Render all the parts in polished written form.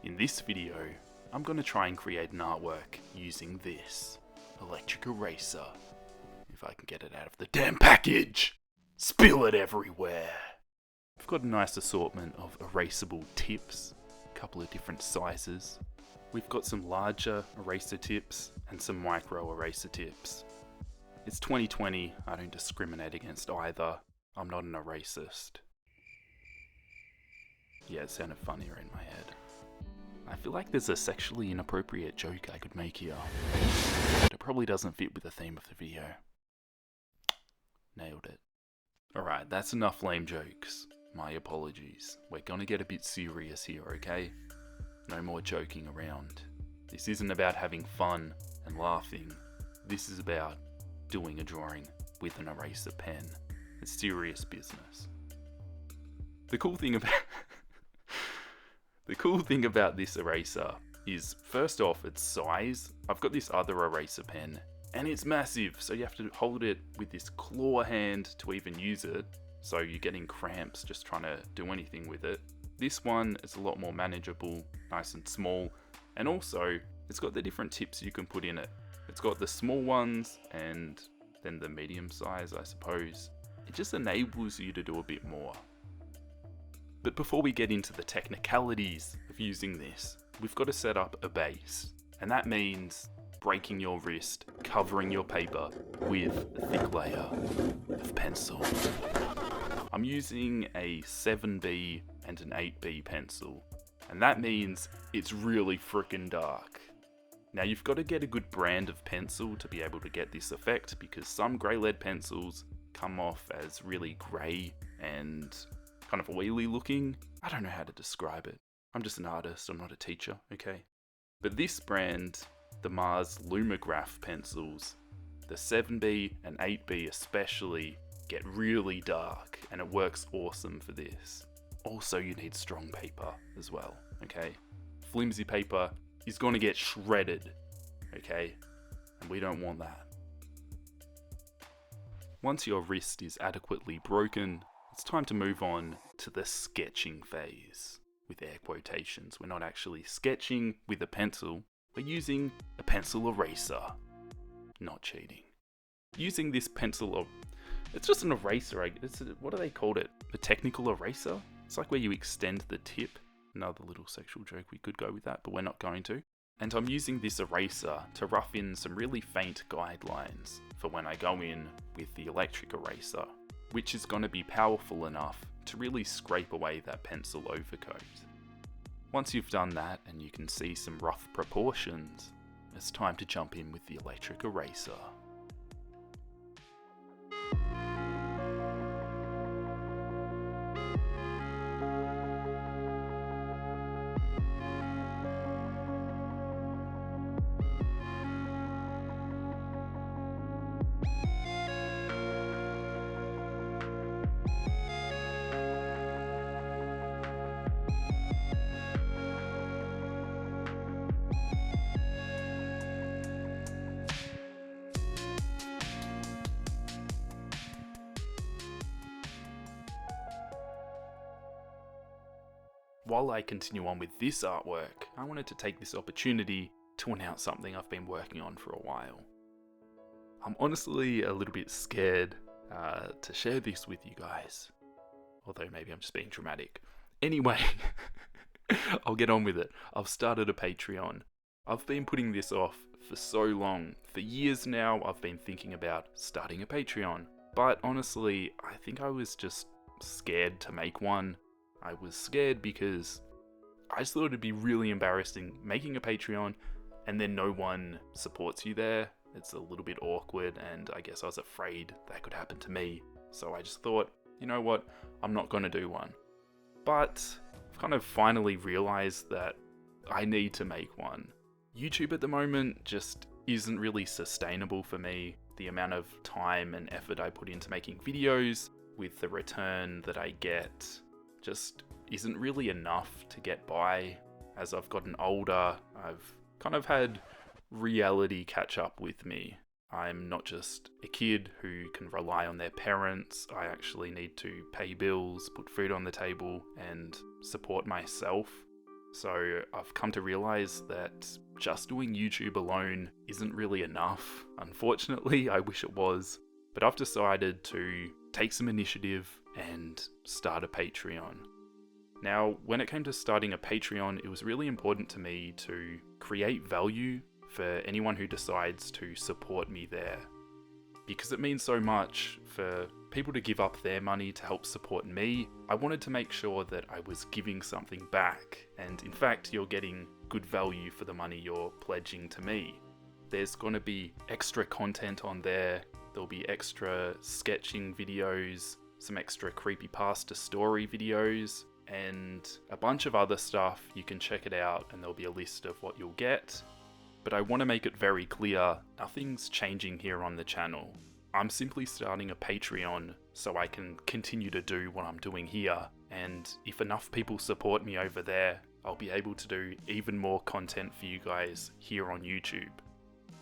In this video, I'm going to try and create an artwork using this electric eraser. If I can get it out of the damn package! Spill it everywhere! I've got a nice assortment of erasable tips, a couple of different sizes. We've got some larger eraser tips and some micro eraser tips. It's 2020, I don't discriminate against either. I'm not an erasist. Yeah, it sounded funnier in my head. I feel like there's a sexually inappropriate joke I could make here, but it probably doesn't fit with the theme of the video. Nailed it. Alright, that's enough lame jokes. My apologies. We're gonna get a bit serious here, okay? No more joking around. This isn't about having fun and laughing. This is about doing a drawing with an eraser pen. It's serious business. The cool thing about this eraser is, first off, its size. I've got this other eraser pen and it's massive, so you have to hold it with this claw hand to even use it, so you're getting cramps just trying to do anything with it. This one is a lot more manageable, nice and small, and also it's got the different tips you can put in it. It's got the small ones and then the medium size, I suppose. It just enables you to do a bit more. But before we get into the technicalities of using this, we've got to set up a base. And that means breaking your wrist, covering your paper with a thick layer of pencil. I'm using a 7B and an 8B pencil. And that means it's really freaking dark. Now you've got to get a good brand of pencil to be able to get this effect, because some grey lead pencils come off as really grey and kind of oily looking. I don't know how to describe it. I'm just an artist, I'm not a teacher, okay? But this brand, the Mars Lumograph pencils, the 7B and 8B especially, get really dark, and it works awesome for this. Also, you need strong paper as well, okay? Flimsy paper is going to get shredded, okay? And we don't want that. Once your wrist is adequately broken, it's time to move on to the sketching phase, with air quotations. We're not actually sketching with a pencil, we're using a pencil eraser. Not cheating. Using this pencil, it's just an eraser, what do they call it? A technical eraser? It's like where you extend the tip. Another little sexual joke, we could go with that, but we're not going to. And I'm using this eraser to rough in some really faint guidelines for when I go in with the electric eraser, which is going to be powerful enough to really scrape away that pencil overcoat. Once you've done that and you can see some rough proportions, it's time to jump in with the electric eraser. While I continue on with this artwork, I wanted to take this opportunity to announce something I've been working on for a while. I'm honestly a little bit scared to share this with you guys, although maybe I'm just being dramatic. Anyway, I'll get on with it. I've started a Patreon. I've been putting this off for so long. For years now, I've been thinking about starting a Patreon, but honestly, I think I was just scared to make one. I was scared because I just thought it'd be really embarrassing making a Patreon and then no one supports you there. It's a little bit awkward, and I guess I was afraid that could happen to me. So I just thought, you know what, I'm not going to do one. But I've kind of finally realized that I need to make one. YouTube at the moment just isn't really sustainable for me. The amount of time and effort I put into making videos with the return that I get just isn't really enough to get by. As I've gotten older, I've kind of had reality catch up with me. I'm not just a kid who can rely on their parents. I actually need to pay bills, put food on the table, and support myself. So I've come to realize that just doing YouTube alone isn't really enough. Unfortunately, I wish it was. But I've decided to take some initiative and start a Patreon. Now, when it came to starting a Patreon, it was really important to me to create value for anyone who decides to support me there. Because it means so much for people to give up their money to help support me, I wanted to make sure that I was giving something back, and in fact you're getting good value for the money you're pledging to me. There's going to be extra content on there, there'll be extra sketching videos, some extra creepypasta story videos, and a bunch of other stuff. You can check it out and there'll be a list of what you'll get. But I want to make it very clear, nothing's changing here on the channel. I'm simply starting a Patreon so I can continue to do what I'm doing here, and if enough people support me over there, I'll be able to do even more content for you guys here on YouTube.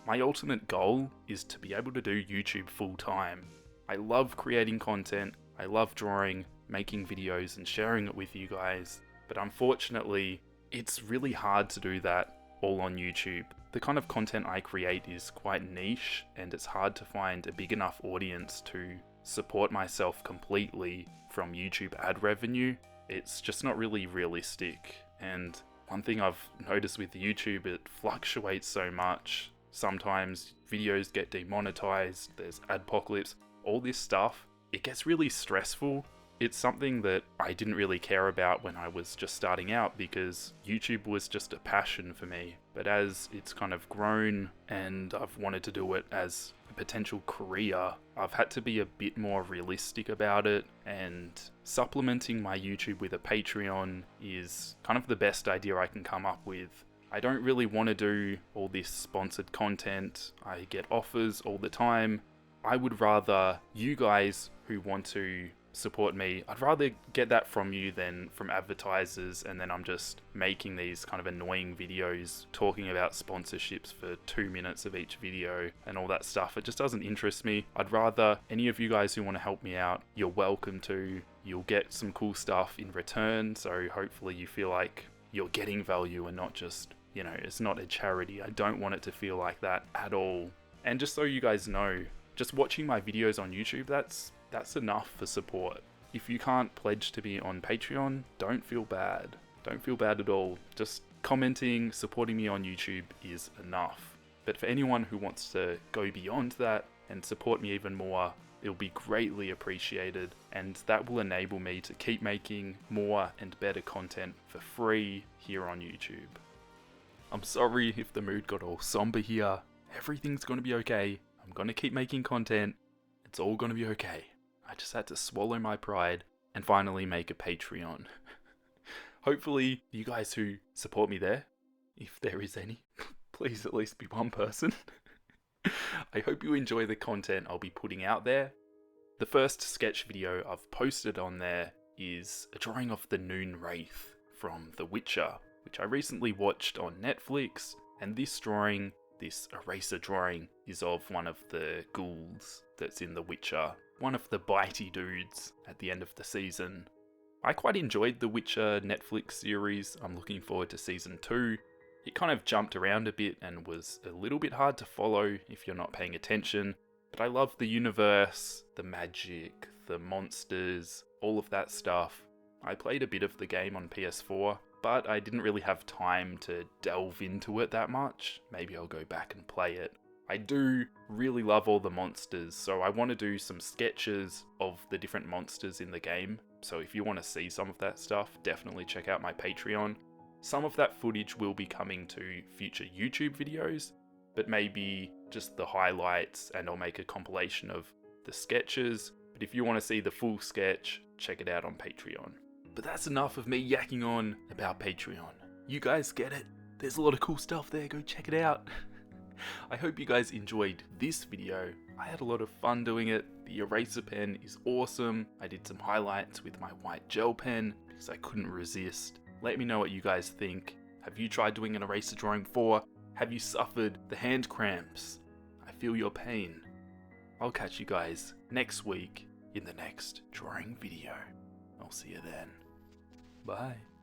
My ultimate goal is to be able to do YouTube full time. I love creating content, I love drawing, making videos and sharing it with you guys, but unfortunately, it's really hard to do that all on YouTube. The kind of content I create is quite niche, and it's hard to find a big enough audience to support myself completely from YouTube ad revenue. It's just not really realistic, and one thing I've noticed with YouTube, it fluctuates so much. Sometimes videos get demonetized, there's adpocalypse, all this stuff. It gets really stressful. It's something that I didn't really care about when I was just starting out because YouTube was just a passion for me. But as it's kind of grown and I've wanted to do it as a potential career, I've had to be a bit more realistic about it, and supplementing my YouTube with a Patreon is kind of the best idea I can come up with. I don't really want to do all this sponsored content. I get offers all the time. I would rather you guys who want to support me, I'd rather get that from you than from advertisers, and then I'm just making these kind of annoying videos talking about sponsorships for 2 minutes of each video and all that stuff. It just doesn't interest me. I'd rather any of you guys who want to help me out, you're welcome to. You'll get some cool stuff in return, so hopefully you feel like you're getting value and not just, it's not a charity. I don't want it to feel like that at all. And just so you guys know, just watching my videos on YouTube, that's enough for support. If you can't pledge to be on Patreon, don't feel bad. Don't feel bad at all. Just commenting, supporting me on YouTube is enough. But for anyone who wants to go beyond that and support me even more, it'll be greatly appreciated, and that will enable me to keep making more and better content for free here on YouTube. I'm sorry if the mood got all somber here. Everything's gonna be okay. I'm gonna keep making content. It's all gonna be okay. I just had to swallow my pride and finally make a Patreon. Hopefully you guys who support me there, if there is any, please at least be one person. I hope you enjoy the content I'll be putting out there. The first sketch video I've posted on there is a drawing of the Noon Wraith from The Witcher, which I recently watched on Netflix, and this drawing, this eraser drawing, is of one of the ghouls that's in The Witcher, one of the bitey dudes at the end of the season. I quite enjoyed The Witcher Netflix series. I'm looking forward to season 2. It kind of jumped around a bit and was a little bit hard to follow if you're not paying attention, but I love the universe, the magic, the monsters, all of that stuff. I played a bit of the game on PS4, but I didn't really have time to delve into it that much. Maybe I'll go back and play it. I do really love all the monsters, so I want to do some sketches of the different monsters in the game. So if you want to see some of that stuff, definitely check out my Patreon. Some of that footage will be coming to future YouTube videos, but maybe just the highlights, and I'll make a compilation of the sketches. But if you want to see the full sketch, check it out on Patreon. But that's enough of me yakking on about Patreon. You guys get it. There's a lot of cool stuff there, go check it out. I hope you guys enjoyed this video. I had a lot of fun doing it. The eraser pen is awesome. I did some highlights with my white gel pen because I couldn't resist. Let me know what you guys think. Have you tried doing an eraser drawing before? Have you suffered the hand cramps? I feel your pain. I'll catch you guys next week in the next drawing video. I'll see you then. Bye.